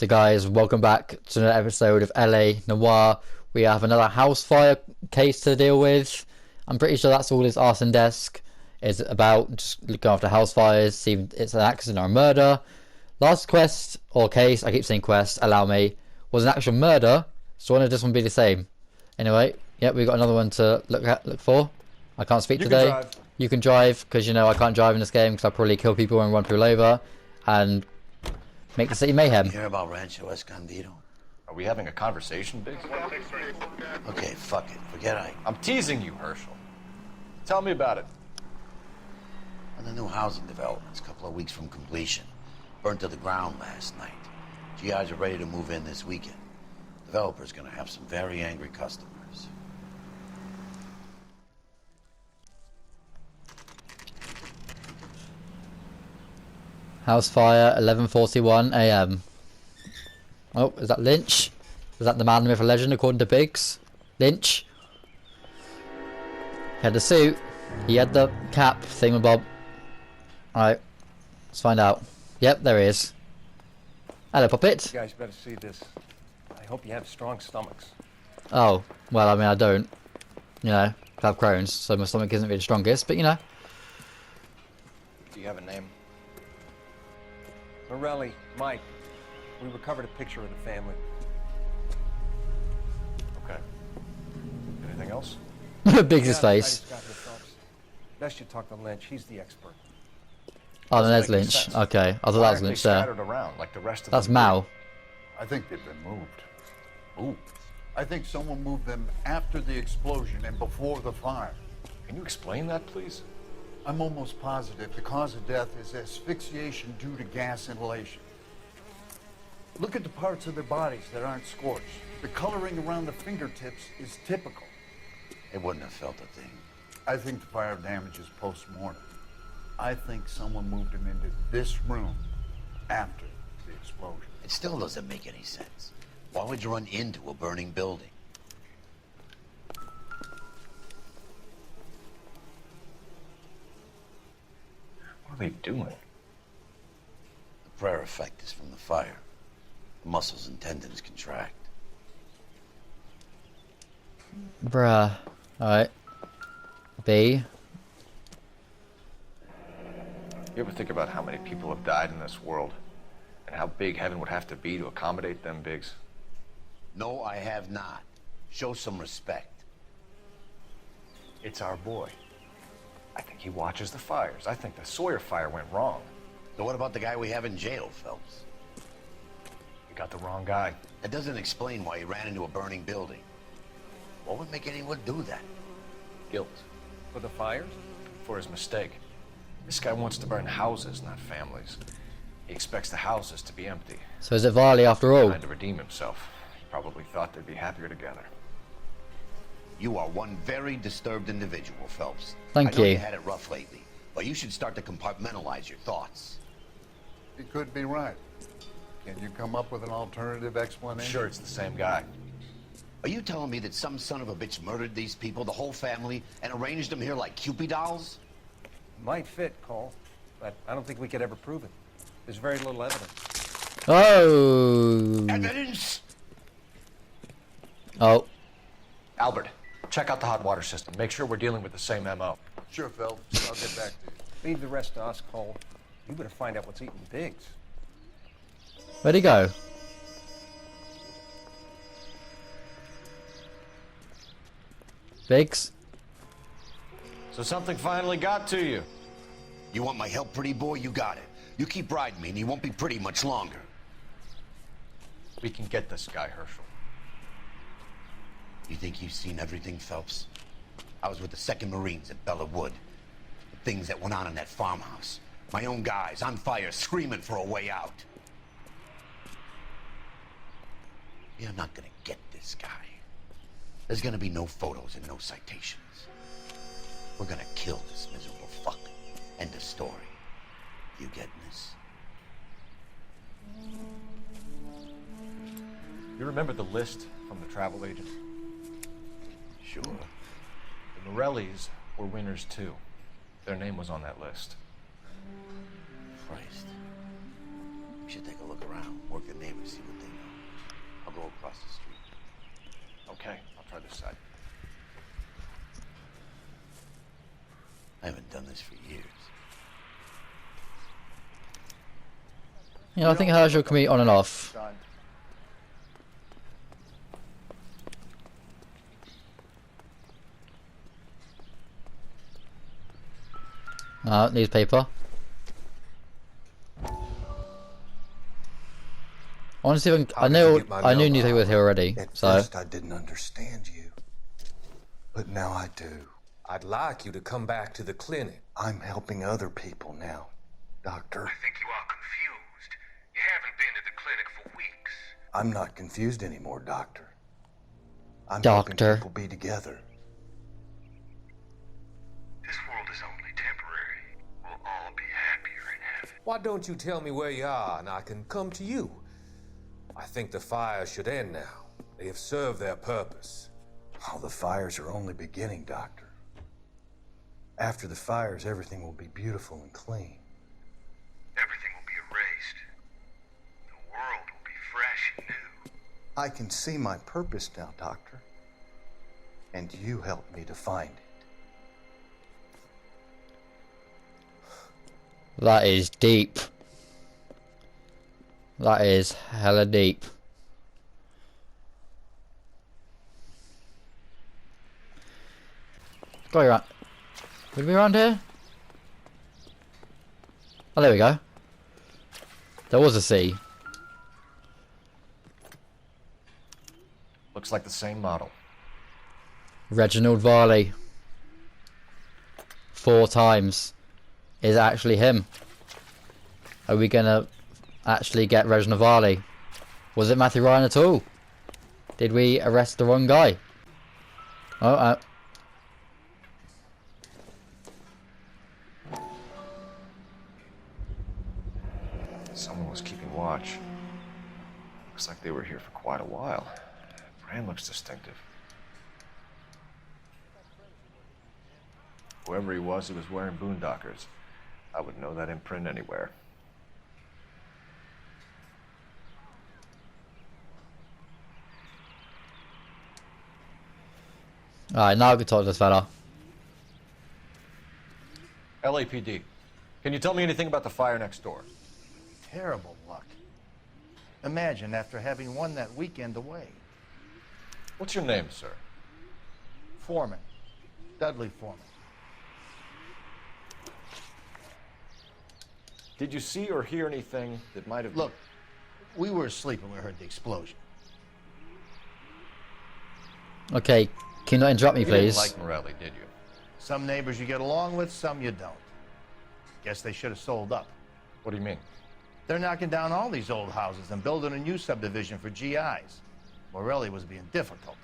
So guys, welcome back to another episode of LA Noire. We have another house fire case to deal with. I'm pretty sure that's all this arson desk is about, just looking after house fires, see if it's an accident or a murder. Last quest, or case, I keep saying quest, allow me, was an actual murder, so why don't this one be the same? Anyway, yep, we've got another one to look for. I can't speak today. You can drive, because you know I can't drive in this game, because I'll probably kill people and run people over, and make the city mayhem. You hear about Rancho Escondido? Are we having a conversation, Biggs? Okay, fuck it. Forget I'm teasing you, Herschel. Tell me about it. On the new housing developments, a couple of weeks from completion. Burnt to the ground last night. GIs are ready to move in this weekend. Developer's gonna have some very angry customers. House fire, 11:41 a.m. Oh, is that Lynch? Is that the man with a legend according to Biggs? Lynch? He had the suit. He had the cap thingamabob. Alright, let's find out. Yep, there he is. Hello, puppet. You guys better see this. I hope you have strong stomachs. Oh, well, I mean, I don't. You know, I have Crohn's, so my stomach isn't really the strongest, but you know. Do you have a name? Morelli, Mike. We recovered a picture of the family. Okay. Anything else? Biggs' face. Best you talk to Lynch. He's the expert. Oh, then there's Making Lynch. sense. Okay, I thought Why that was aren't they Lynch there. scattered around like the rest of That's them? Mao. I think they've been moved. Ooh. I think someone moved them after the explosion and before the fire. Can you explain that, please? I'm almost positive the cause of death is asphyxiation due to gas inhalation. Look at the parts of their bodies that aren't scorched. The coloring around the fingertips is typical. They wouldn't have felt a thing. I think the fire damage is post-mortem. I think someone moved them into this room after the explosion. It still doesn't make any sense. Why would you run into a burning building? What are they doing? The prayer effect is from the fire. The muscles and tendons contract. Bruh. Alright. B. You ever think about how many people have died in this world? And how big heaven would have to be to accommodate them, Biggs? No, I have not. Show some respect. It's our boy. I think he watches the fires. I think the Sawyer fire went wrong. So what about the guy we have in jail, Phelps? You got the wrong guy. That doesn't explain why he ran into a burning building. What would make anyone do that? Guilt. For the fires? For his mistake. This guy wants to burn houses, not families. He expects the houses to be empty. So is it Varley after all? Trying to redeem himself. He probably thought they'd be happier together. You are one very disturbed individual, Phelps. Thank I know you. You had it rough lately, but you should start to compartmentalize your thoughts. He could be right. Can you come up with an alternative I'm explanation? sure it's the same guy. Are you telling me that some son of a bitch murdered these people, the whole family, and arranged them here like Cupid dolls? Might fit, Cole, but I don't think we could ever prove it. There's very little evidence. Oh. Evidence? Oh. Albert, check out the hot water system. Make sure we're dealing with the same MO. Sure, Phelps. I'll get back to you. Leave the rest to us, Cole. You better find out what's eating Biggs. Where'd he go? Biggs? So something finally got to you. You want my help, pretty boy? You got it. You keep riding me and you won't be pretty much longer. We can get this guy, Herschel. You think you've seen everything, Phelps? I was with the 2nd Marines at Bella Wood. The things that went on in that farmhouse. My own guys on fire, screaming for a way out. You're not gonna get this guy. There's gonna be no photos and no citations. We're gonna kill this miserable fuck. End of story. You getting this? You remember the list from the travel agent? Sure. The Morellis were winners too. Their name was on that list. Christ. should take a look around, work the neighbors, see what they know. I'll go across the street. Okay, I'll try this side. I haven't done this for years. You know, I think Herschel can be on and off. Son. Newspaper. Honestly, I knew newspaper was here already, At so. first I didn't understand you, but now I do. I'd like you to come back to the clinic. I'm helping other people now, Doctor. I think you are confused. You haven't been to the clinic for weeks. I'm not confused anymore, Doctor. I'm Doctor. helping people be together. This world is only temporary. We'll all be happier in heaven. Why don't you tell me where you are and I can come to you? I think the fire should end now. They have served their purpose. Oh, the fires are only beginning, Doctor. After the fires, everything will be beautiful and clean. Everything will be erased. The world will be fresh and new. I can see my purpose now, Doctor. And you helped me to find it. That is deep. That is hella deep. Go around. Would we around here? Oh, there we go. There was a sea. Looks like the same model. Reginald Varley. 4 times. Is it actually him? Are we gonna actually get Reginald Varley? Was it Matthew Ryan at all? Did we arrest the wrong guy? Oh, Someone was keeping watch. Looks like they were here for quite a while. Brand looks distinctive. Whoever he was wearing boondockers. I would know that imprint anywhere. alright, now I can talk to this fella. LAPD, can you tell me anything about the fire next door? Terrible luck. Imagine after having won that weekend away. What's your name, sir? Foreman. Dudley Foreman. Did you see or hear anything that might have... Look, we were asleep when we heard the explosion. Okay, can you not interrupt me, You didn't please? like Morelli, did you? Some neighbors you get along with, some you don't. Guess they should have sold up. What do you mean? They're knocking down all these old houses and building a new subdivision for GIs. Morelli was being difficult.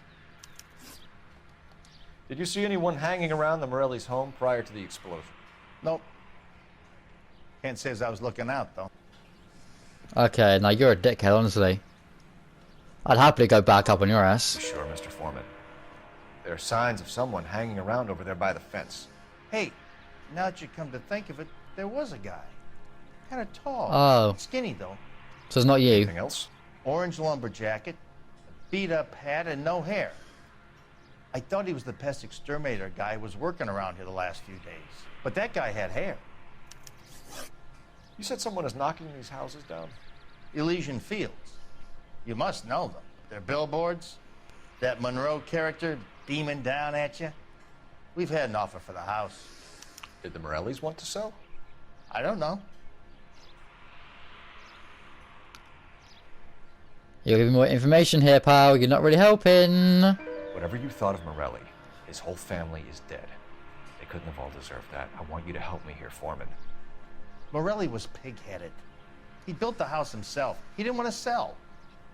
Did you see anyone hanging around the Morelli's home prior to the explosion? Nope. Can't say as I was looking out, though. Okay, now you're a dickhead, honestly. I'd happily go back up on your ass. Sure, Mr. Foreman. There are signs of someone hanging around over there by the fence. Hey, now that you come to think of it, there was a guy. Kind of tall. Oh. Skinny, though. So it's not you. Anything else? Orange lumber jacket, beat-up hat, and no hair. I thought he was the pest exterminator guy who was working around here the last few days. But that guy had hair. You said someone is knocking these houses down? Elysian Fields. You must know them. Their billboards, that Monroe character beaming down at you. We've had an offer for the house. Did the Morellis want to sell? I don't know. You're giving more information here, pal. You're not really helping. Whatever you thought of Morelli, his whole family is dead. They couldn't have all deserved that. I want you to help me here, Foreman. Morelli was pig-headed. He built the house himself. He didn't want to sell.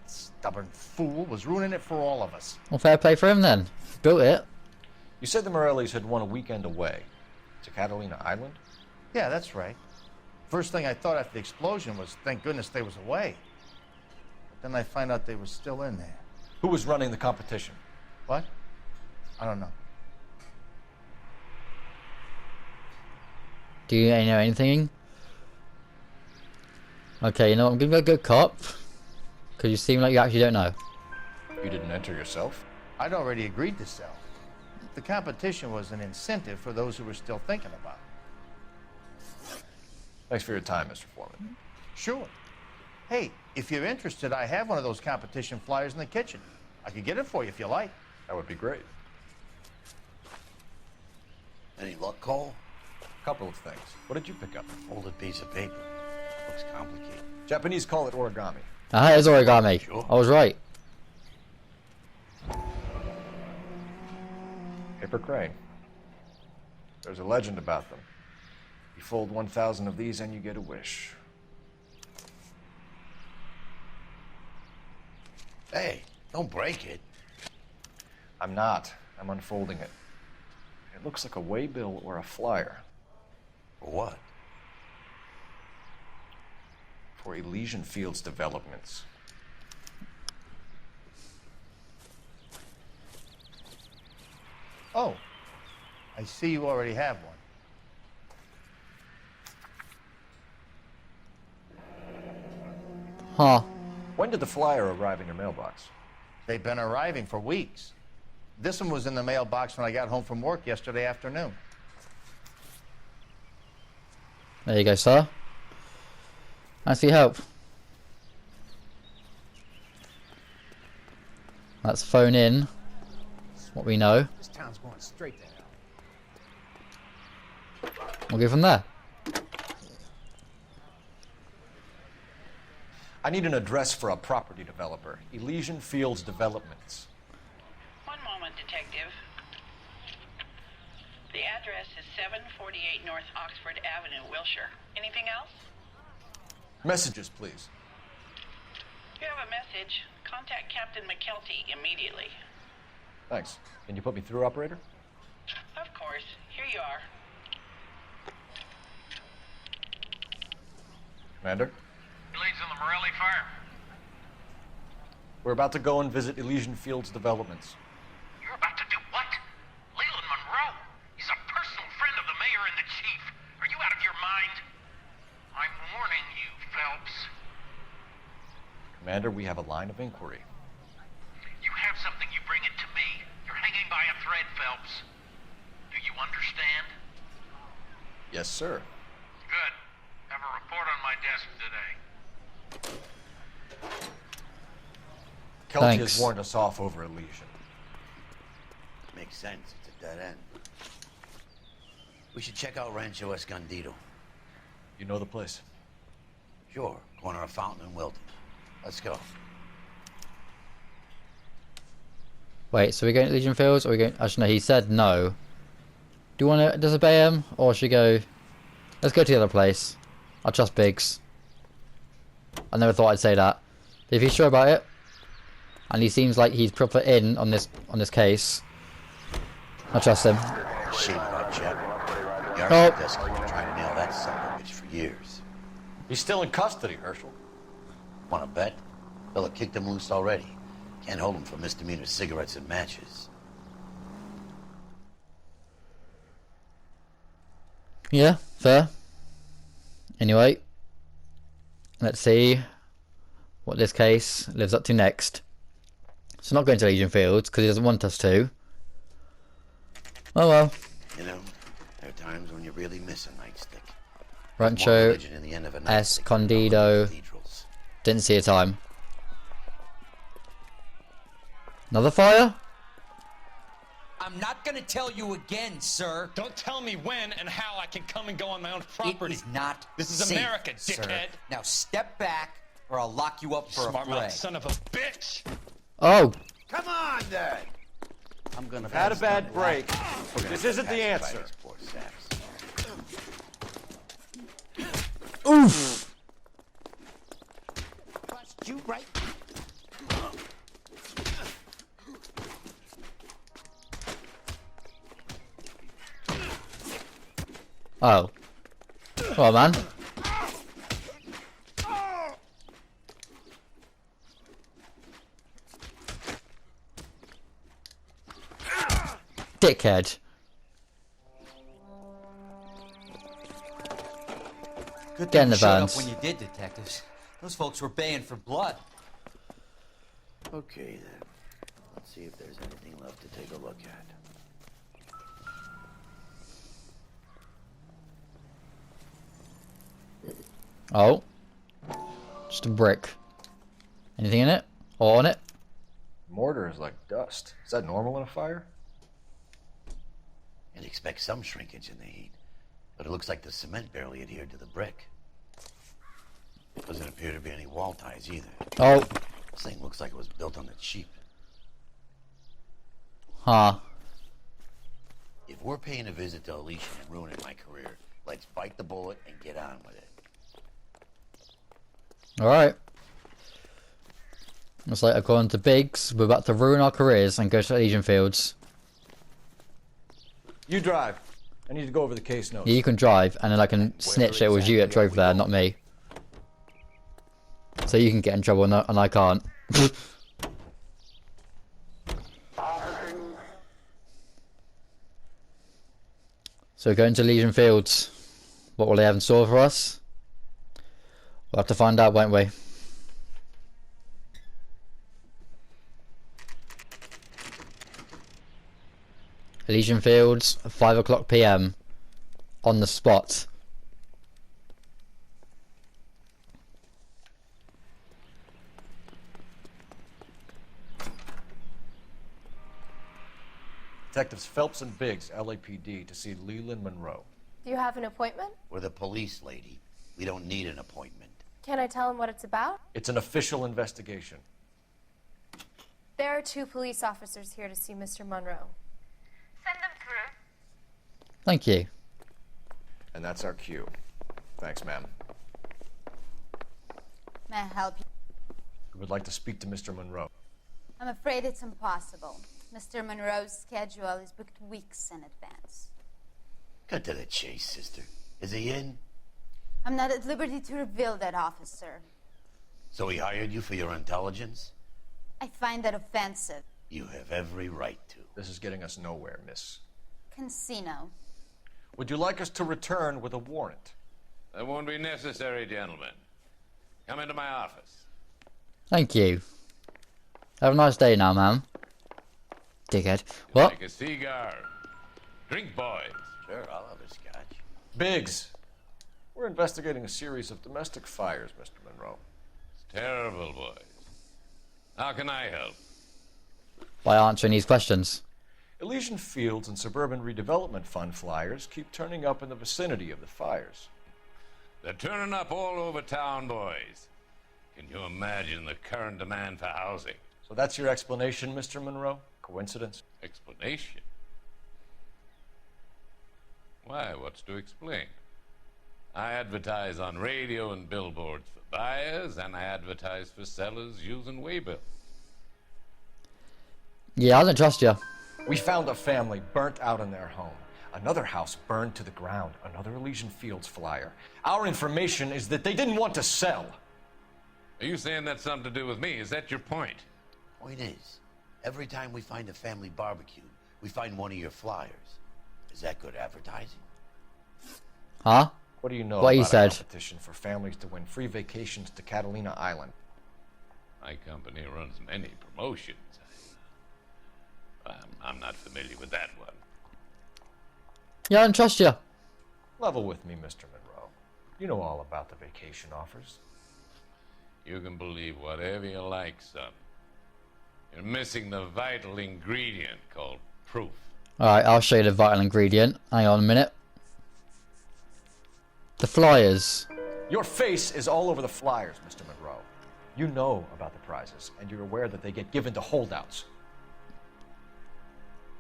Stubborn fool was ruining it for all of us. Well, fair play for him then. Built it. You said the Morellis had won a weekend away to Catalina Island? Yeah, that's right. First thing I thought after the explosion was, thank goodness they was away. But then I find out they were still in there. Who was running the competition? What? I don't know. Do you know anything? Okay, you know what? I'm gonna go good cop. Because you seem like you actually don't know. You didn't enter yourself? I'd already agreed to sell. The competition was an incentive for those who were still thinking about it. Thanks for your time, Mr. Foreman. Sure. Hey, if you're interested, I have one of those competition flyers in the kitchen. I could get it for you if you like. That would be great. Any luck, Cole? Couple of things. What did you pick up? Folded piece of paper. Looks complicated. Japanese call it origami. Ah, it's origami. Sure. I was right. Paper crane. There's a legend about them. You fold 1,000 of these and you get a wish. Hey, don't break it. I'm not. I'm unfolding it. It looks like a waybill or a flyer. For what? For Elysian Fields developments. Oh, I see you already have one. Huh. When did the flyer arrive in your mailbox? They've been arriving for weeks. This one was in the mailbox when I got home from work yesterday afternoon. There you go, sir. Thanks for your help. Let's phone in what we know. This town's going straight to hell. We'll go from there. I need an address for a property developer. Elysian Fields Developments. One moment, Detective. The address is 748 North Oxford Avenue, Wilshire. Anything else? Messages, please. If you have a message, contact Captain McKelty immediately. Thanks. Can you put me through, operator? Of course. Here you are. Commander? Leads on the Morelli fire. We're about to go and visit Elysian Fields Developments. You're about to do what? Leland Monroe. He's a personal friend of the mayor and the chief. Are you out of your mind? I'm warning you, Phelps. Commander, we have a line of inquiry. You have something, you bring it to me. You're hanging by a thread, Phelps. Do you understand? Yes, sir. Good. Have a report on my desk today. Kelty Thanks. has warned us off over Elysian. Makes sense. It's a dead end. We should check out Rancho Escondido. You know the place? Sure. Corner of Fountain and Wilton. Let's go. Wait, so we're going to Legion Fields, or are we going? Actually, no. He said no. Do you want to disobey him, or should we go? Let's go to the other place. I trust Biggs. I never thought I'd say that. If he's sure about it, and he seems like he's proper in on this case, I trust him. Shame on Chet. The Oh. architect's been trying to nail that son of a bitch for years. He's still in custody, Herschel. Want to bet? Fella kicked him loose already. Can't hold him for misdemeanor cigarettes and matches. Yeah, fair. Anyway, let's see what this case lives up to next. So not going to Legion Fields because he doesn't want us to. Oh well. You know, there are times when you really miss a nightstick. Rancho More religion in the end of a nightstick than Escondido. cathedrals. Didn't see a time. Another fire? I'm not gonna tell you again, sir. Don't tell me when and how I can come and go on my own property. It is not This is safe, America, sir. dickhead. Now step back, or I'll lock you up for Smart a mouth fray. son of a bitch. Oh, Come on, then! I'm gonna Had a pass bad on break. We're gonna This get isn't the passed by answer. these poor saps. oof. Bust you right. Oh. Come on, man. Dickhead. Good Get in thing the you showed vans. up when you did, detectives. Those folks were baying for blood. Okay, then. Let's see if there's anything left to take a look at. Oh. Just a brick. Anything in it? Or on it? Mortar is like dust. Is that normal in a fire? You'd expect some shrinkage in the heat, but it looks like the cement barely adhered to the brick. Doesn't appear to be any wall ties either. Oh. This thing looks like it was built on the cheap. Huh. If we're paying a visit to Elysian and ruining my career, let's bite the bullet and get on with it. Alright. Looks like according to Biggs, we're about to ruin our careers and go to Elysian Fields. You drive. I need to go over the case notes. Yeah, you can drive, and then I can snitch it was you that drove there, not me. So you can get in trouble, and I can't. So we're going to Elysian Fields. What will they have in store for us? We'll have to find out, won't we? Elysian Fields, 5 o'clock PM. On the spot. Detectives Phelps and Biggs, LAPD, to see Leland Monroe. Do you have an appointment? We're the police, lady. We don't need an appointment. Can I tell him what it's about? It's an official investigation. There are 2 police officers here to see Mr. Monroe. Send them through. Thank you. And that's our cue. Thanks, ma'am. May I help you? We would like to speak to Mr. Monroe. I'm afraid it's impossible. Mr. Monroe's schedule is booked weeks in advance. Cut to the chase, sister. Is he in? I'm not at liberty to reveal that, officer. So he hired you for your intelligence? I find that offensive. You have every right to. This is getting us nowhere, miss. Casino. Would you like us to return with a warrant? That won't be necessary, gentlemen. Come into my office. Thank you. Have a nice day now, ma'am. Dickhead. What? Take a cigar. Drink, boys. Sure, I'll have a scotch. Biggs, we're investigating a series of domestic fires, Mr. Monroe. It's terrible, boys. How can I help? By answering these questions. Elysian Fields and Suburban Redevelopment Fund flyers keep turning up in the vicinity of the fires. They're turning up all over town, boys. Can you imagine the current demand for housing? So that's your explanation, Mr. Monroe? Coincidence? Explanation? Why, what's to explain? I advertise on radio and billboards for buyers, and I advertise for sellers using waybills. Yeah, I don't trust you. We found a family burnt out in their home. Another house burned to the ground. Another Elysian Fields flyer. Our information is that they didn't want to sell. Are you saying that's something to do with me? Is that your point? Point is, every time we find a family barbecue, we find one of your flyers. Is that good advertising? Huh? What do you know What about you said? a competition for families to win free vacations to Catalina Island? My company runs many promotions. I'm not familiar with that one. Yeah, I don't trust you. Level with me, Mr. Monroe. You know all about the vacation offers. You can believe whatever you like, son. You're missing the vital ingredient called proof. Alright, I'll show you the vital ingredient. Hang on a minute. The flyers. Your face is all over the flyers, Mr. Monroe. You know about the prizes, and you're aware that they get given to holdouts.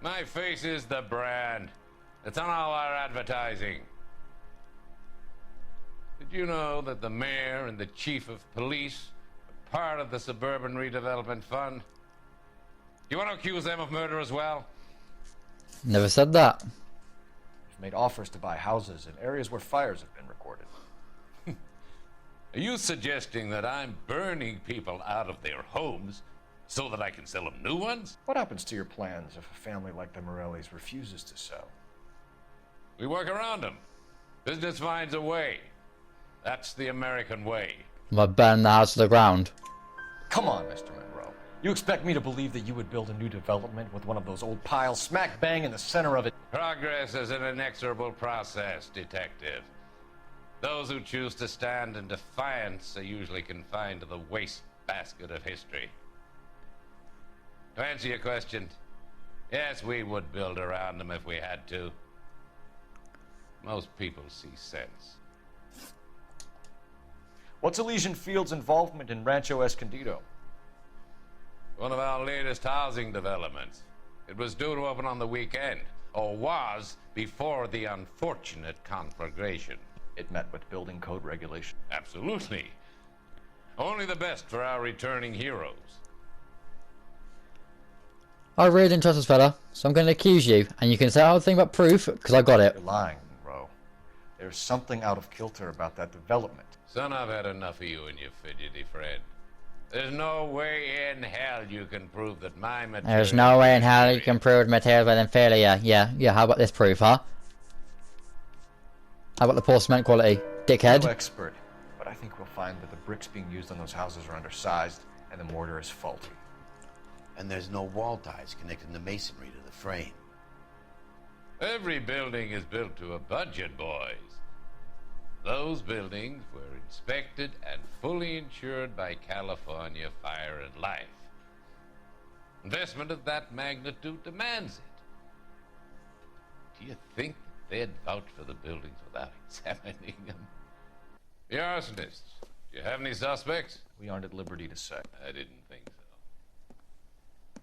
My face is the brand. It's on all our advertising. Did you know that the mayor and the chief of police are part of the Suburban Redevelopment Fund? You want to accuse them of murder as well? Never said that. We've made offers to buy houses in areas where fires have been recorded. Are you suggesting that I'm burning people out of their homes so that I can sell them new ones? What happens to your plans if a family like the Morellis refuses to sell? We work around them. Business finds a way. That's the American way. I'm gonna burn the house to the ground. Come on, Mr. Monroe. You expect me to believe that you would build a new development with one of those old piles smack bang in the center of it? Progress is an inexorable process, Detective. Those who choose to stand in defiance are usually confined to the wastebasket of history. To answer your question, yes, we would build around them if we had to. Most people see sense. What's Elysian Field's involvement in Rancho Escondido? One of our latest housing developments. It was due to open on the weekend, or was before the unfortunate conflagration. It met with building code regulation. Absolutely. Only the best for our returning heroes. I really didn't trust this fella, so I'm going to accuse you, and you can say I'll think about proof, because I got it. You're lying, Monroe. There's something out of kilter about that development. Son, I've had enough of you and your fidgety friend. There's no way in hell you can prove that my material... There's no way in hell you can prove material than failure. Yeah, how about this proof, huh? How about the poor cement quality, dickhead? No expert, but I think we'll find that the bricks being used on those houses are undersized, and the mortar is faulty. And there's no wall ties connecting the masonry to the frame. Every building is built to a budget, boys. Those buildings were inspected and fully insured by California Fire and Life. Investment of that magnitude demands it. Do you think that they'd vouch for the buildings without examining them? The arsonists, do you have any suspects? We aren't at liberty to say. I didn't think so.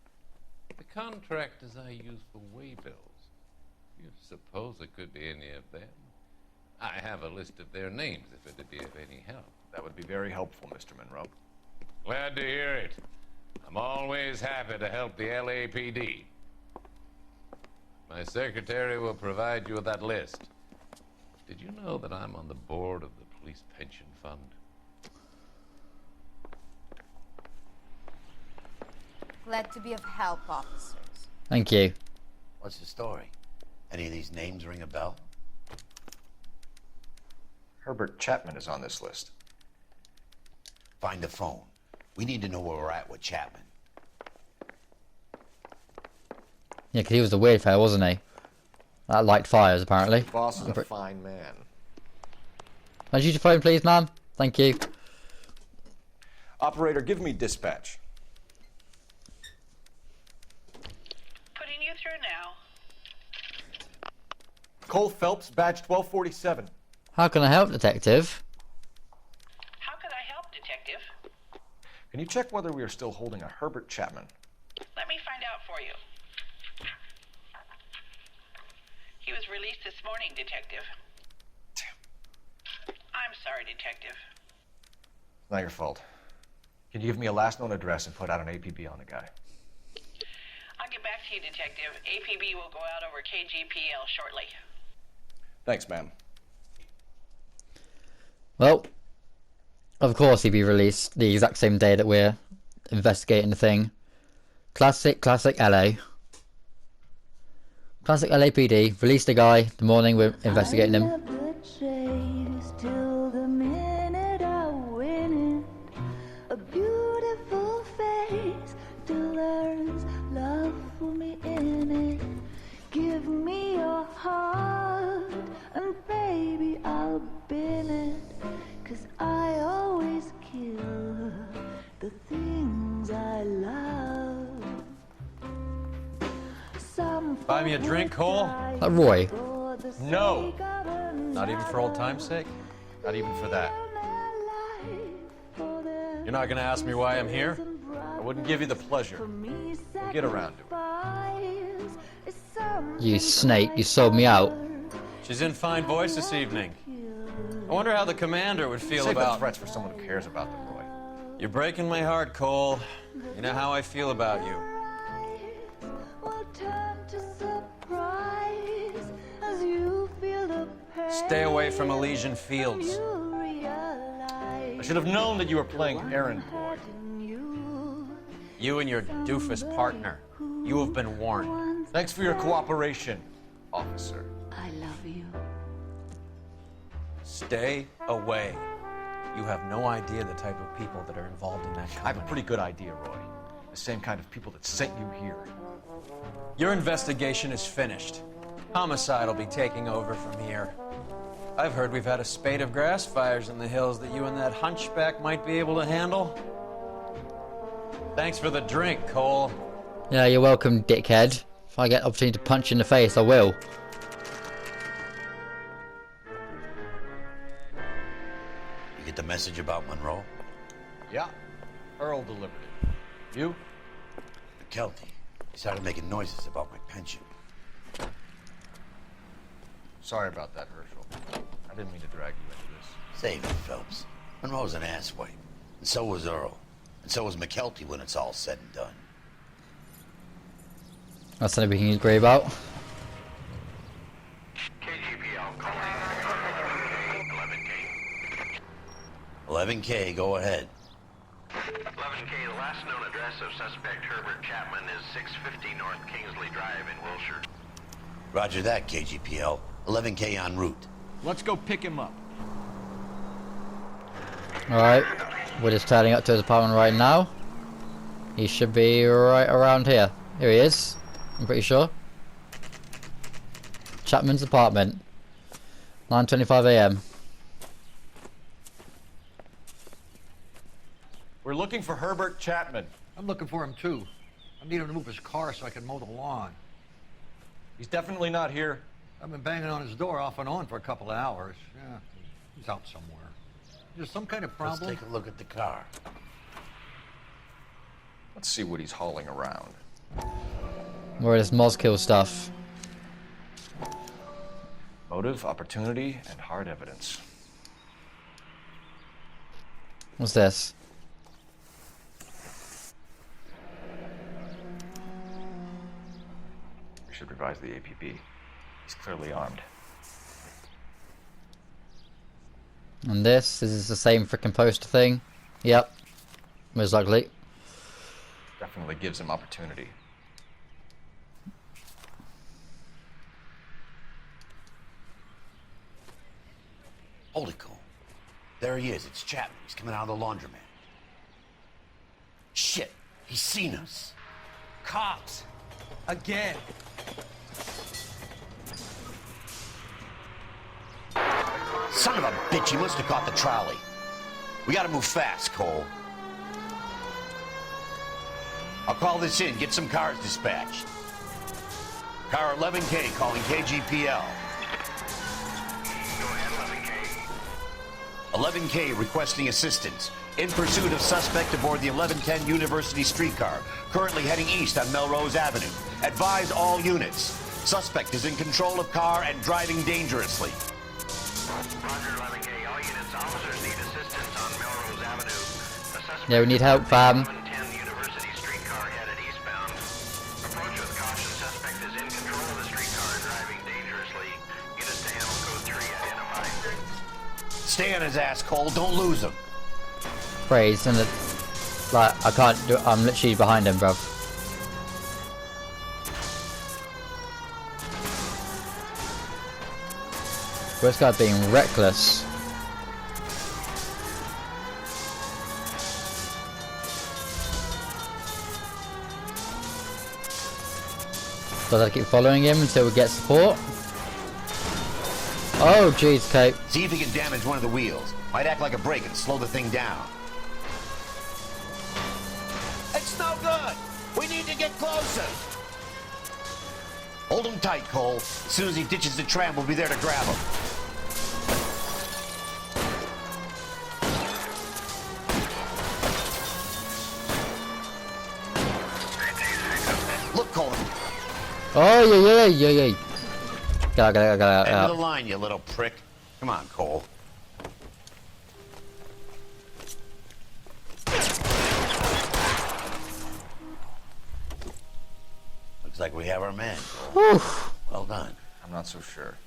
The contractors I use for waybills, you suppose it could be any of them? I have a list of their names if it'd be of any help. That would be very helpful, Mr. Monroe. Glad to hear it. I'm always happy to help the LAPD. My secretary will provide you with that list. Did you know that I'm on the board of the Police Pension Fund? Glad to be of help, officers. Thank you. What's the story? Any of these names ring a bell? Herbert Chapman is on this list. Find the phone. We need to know where we're at with Chapman. Yeah, because he was the weird fellow, wasn't he? That liked fires, apparently. The boss is a fine man. Can I use your phone, please, ma'am? Thank you. Operator, give me dispatch. Putting you through now. Cole Phelps, badge 1247. How can I help, detective? How could I help, detective? Can you check whether we are still holding a Herbert Chapman? Let me find out for you. He was released this morning, detective. I'm sorry, detective. It's not your fault. Can you give me a last known address and put out an APB on the guy? I'll get back to you, detective. APB will go out over KGPL shortly. Thanks, ma'am. Well, of course he'd be released the exact same day that we're investigating the thing. Classic LA. Classic LAPD. Release the guy the morning we're investigating him. Till the minute I win it. A beautiful face still learns love for me in it. Give me your heart and baby I'll bin it. 'Cause I always kill the things I love. Buy me a drink, Cole? Roy. No. Not even for old time's sake? Not even for that. You're not gonna ask me why I'm here? I wouldn't give you the pleasure. We'll get around to it. You snake, you sold me out. She's in fine voice this evening. I wonder how the commander would feel Save about... the threats for someone who cares about them, Roy. You're breaking my heart, Cole. You know how I feel about you. Stay away from Elysian Fields. I should have known that you were playing errand boy. You and your doofus partner. You have been warned. Thanks for your cooperation, officer. I love you. Stay away. You have no idea the type of people that are involved in that company. I have a pretty good idea, Roy. The same kind of people that sent you here. Your investigation is finished. Homicide will be taking over from here. I've heard we've had a spate of grass fires in the hills that you and that hunchback might be able to handle. Thanks for the drink, Cole. Yeah, you're welcome, dickhead. If I get opportunity to punch you in the face, I will. You get the message about Monroe? Yeah, Earl delivered it. You? McKelty. He started making noises about my pension. Sorry about that, Herschel. I didn't mean to drag you into this. Save it, Phelps. Monroe's an asswipe. And so was Earl. And so was McKelty when it's all said and done. That's something we can agree about. KGPL calling 11K. 11K, go ahead. 11K, the last known address of suspect Herbert Chapman is 650 North Kingsley Drive in Wilshire. Roger that, KGPL. 11K en route. Let's go pick him up. Alright, we're just turning up to his apartment right now. He should be right around here. Here he is, I'm pretty sure. Chapman's apartment. 9:25 AM. We're looking for Herbert Chapman. I'm looking for him too. I need him to move his car so I can mow the lawn. He's definitely not here. I've been banging on his door off and on for a couple of hours. Yeah, he's out somewhere. There's some kind of problem. Let's take a look at the car. Let's see what he's hauling around. More of this Moskill stuff. Motive, opportunity, and hard evidence. What's this? We should revise the APB. He's clearly armed. And this is the same freaking poster thing. Yep. Most likely. Definitely gives him opportunity. Hold it, Cole. There he is. It's Chapman. He's coming out of the laundromat. Shit. He's seen us. Cops. Again. Son of a bitch. He must have caught the trolley. We gotta move fast, Cole. I'll call this in. Get some cars dispatched. Car 11K calling KGPL. 11K requesting assistance. In pursuit of suspect aboard the 1110 University streetcar, currently heading east on Melrose Avenue. Advise all units. Suspect is in control of car and driving dangerously. Roger, 11K. All units, officers need assistance on Melrose Avenue. The suspect Yeah, we need help, fam. 1110 University streetcar headed eastbound. Approach with caution. Suspect is in control of the streetcar and driving dangerously. Units to handle code 3 identified. Stay on his ass, Cole. Don't lose him. Praise and like I can't do. I'm literally behind him, bruv. This guy being reckless. Does I keep following him until we get support? Oh jeez, Kate. See if he can damage one of the wheels. Might act like a brake and slow the thing down. It's no good. We need to get closer. Hold him tight, Cole. As soon as he ditches the tram, we'll be there to grab him. Look, Cole. Oh yeah. Get out. End of the line, you little prick. Come on, Cole. Looks like we have our man, Cole. Well done. I'm not so sure.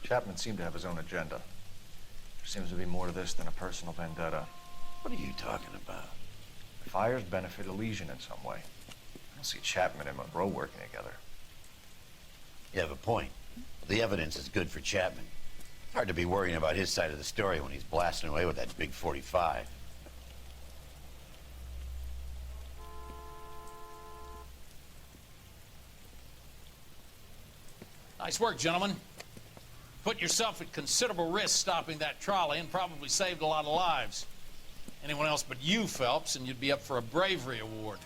Chapman seemed to have his own agenda. There seems to be more to this than a personal vendetta. What are you talking about? The fires benefit Elysian in some way. I don't see Chapman and Monroe working together. You have a point. The evidence is good for Chapman. Hard to be worrying about his side of the story when he's blasting away with that big 45. Nice work, gentlemen. Put yourself at considerable risk stopping that trolley and probably saved a lot of lives. Anyone else but you, Phelps, and you'd be up for a bravery award.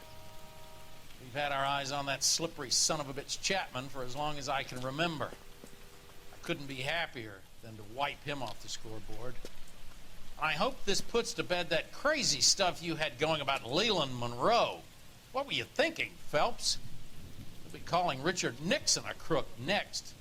We've had our eyes on that slippery son of a bitch Chapman for as long as I can remember. I couldn't be happier than to wipe him off the scoreboard. I hope this puts to bed that crazy stuff you had going about Leland Monroe. What were you thinking, Phelps? We'll be calling Richard Nixon a crook next.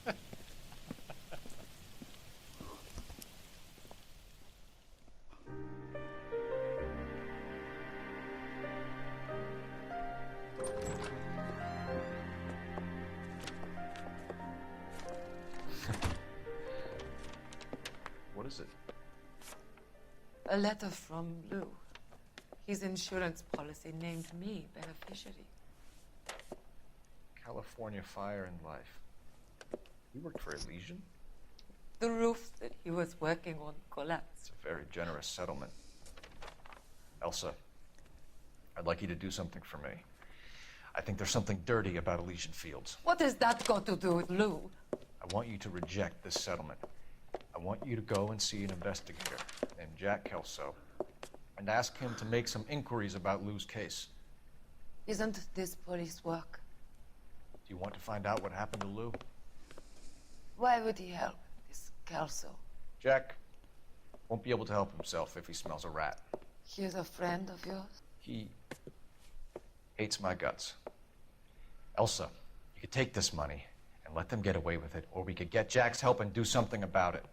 What is it? A letter from Lou. His insurance policy named me beneficiary. California Fire and Life. You worked for Elysian? The roof that he was working on collapsed. It's a very generous settlement. Elsa, I'd like you to do something for me. I think there's something dirty about Elysian Fields. What has that got to do with Lou? I want you to reject this settlement. I want you to go and see an investigator named Jack Kelso and ask him to make some inquiries about Lou's case. Isn't this police work? Do you want to find out what happened to Lou? Why would he help this Kelso? Jack won't be able to help himself if he smells a rat. He is a friend of yours? He hates my guts. Elsa, you could take this money and let them get away with it, or we could get Jack's help and do something about it.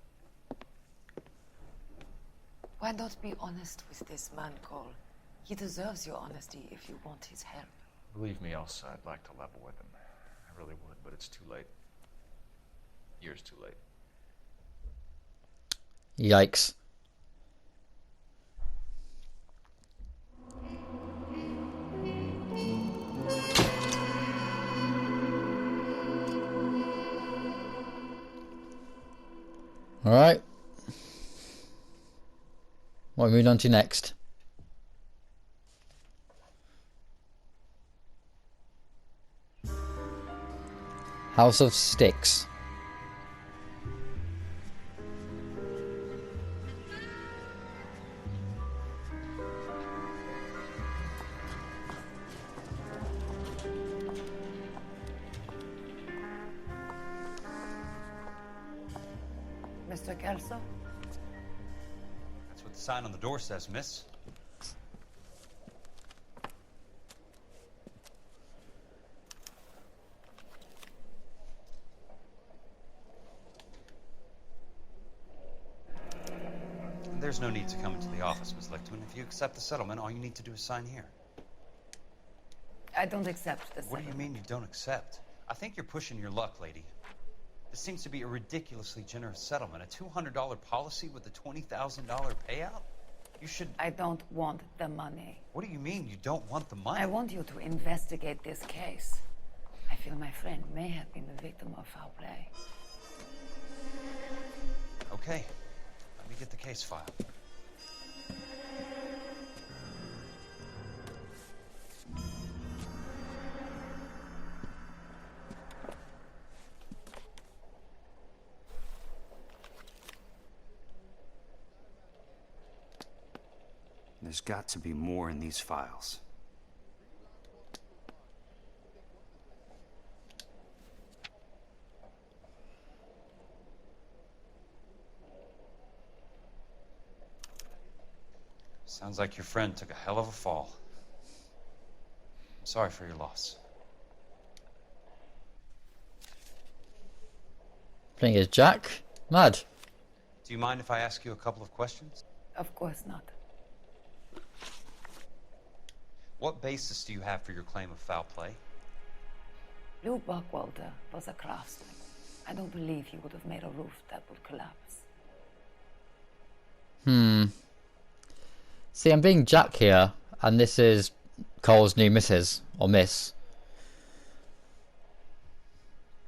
Why not be honest with this man, Cole? He deserves your honesty if you want his help. Believe me, Elsa, I'd like to level with him. I really would, but it's too late. Years too late. Yikes. Alright. What are we moving on to next? House of Sticks. Mr. Kelso? That's what the sign on the door says, miss. There's no need to come into the office, Miss Licton. If you accept the settlement, all you need to do is sign here. I don't accept the What do you mean you don't accept? I think you're pushing your luck, lady. This seems to be a ridiculously generous settlement. A $200 policy with a $20,000 payout? You should... I don't want the money. What do you mean you don't want the money? I want you to investigate this case. I feel my friend may have been the victim of foul play. Okay. Let me get the case file. There's got to be more in these files. Sounds like your friend took a hell of a fall. I'm sorry for your loss. Playing as Jack? Mad. Do you mind if I ask you a couple of questions? Of course not. What basis do you have for your claim of foul play? Lou Buckwalter was a craftsman. I don't believe he would have made a roof that would collapse. See, I'm being Jack here, and this is Cole's new missus, or miss.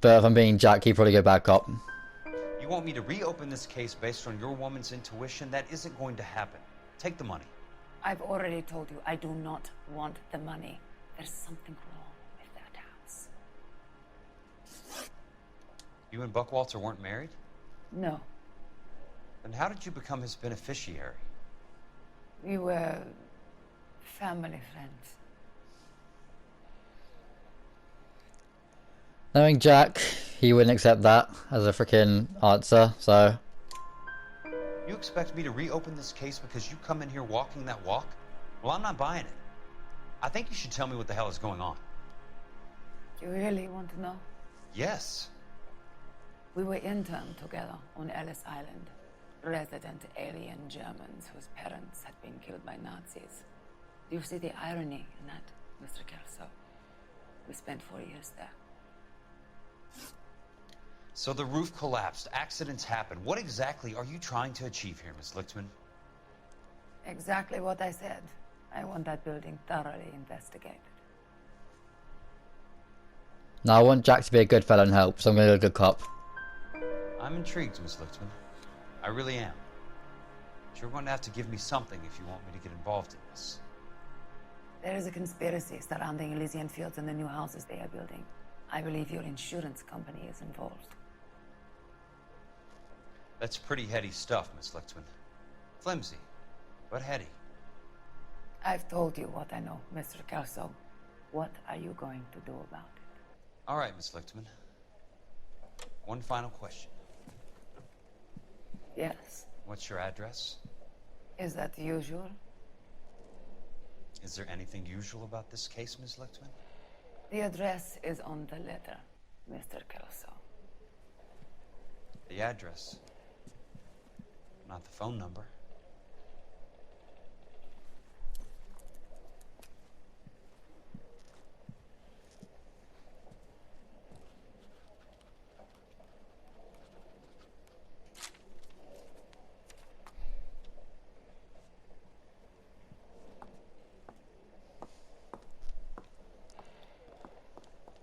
But if I'm being Jack, he'd probably go back up. You want me to reopen this case based on your woman's intuition? That isn't going to happen. Take the money. I've already told you I do not want the money. There's something wrong with that house. You and Buckwalter weren't married? No. Then how did you become his beneficiary? We were family friends. Knowing Jack, he wouldn't accept that as a freaking answer, so... You expect me to reopen this case because you come in here walking that walk? Well, I'm not buying it. I think you should tell me what the hell is going on. You really want to know? Yes. We were interned together on Ellis Island. Resident alien Germans whose parents had been killed by Nazis. Do you see the irony in that, Mr. Kelso? We spent 4 years there. So the roof collapsed, accidents happen. What exactly are you trying to achieve here, Miss Lichtman? Exactly what I said. I want that building thoroughly investigated. Now I want Jack to be a good fellow and help, so I'm going to go good cop. I'm intrigued, Miss Lichtman. I really am. But you're going to have to give me something if you want me to get involved in this. There is a conspiracy surrounding Elysian Fields and the new houses they are building. I believe your insurance company is involved. That's pretty heady stuff, Miss Lichtman. Flimsy, but heady. I've told you what I know, Mr. Kelso. What are you going to do about it? All right, Miss Lichtman. One final question. Yes. What's your address? Is that usual? Is there anything usual about this case, Miss Lichtman? The address is on the letter, Mr. Kelso. The address, not the phone number.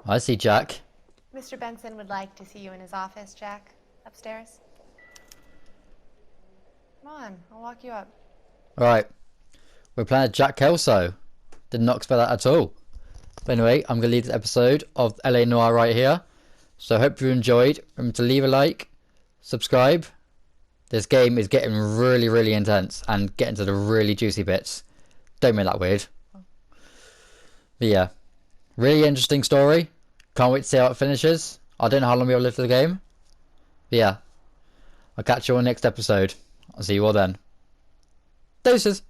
I see Jack. Mr. Benson would like to see you in his office, Jack. Upstairs. Come on, I'll walk you up. Alright. We're playing as Jack Kelso. Did not expect that at all. But anyway, I'm going to leave this episode of LA Noire right here. So I hope you enjoyed. Remember to leave a like, subscribe. This game is getting really, really intense and getting to the really juicy bits. Don't make that weird. But yeah. Really interesting story. Can't wait to see how it finishes. I don't know how long we'll live for the game. But yeah. I'll catch you on the next episode. I'll see you all then. Doses!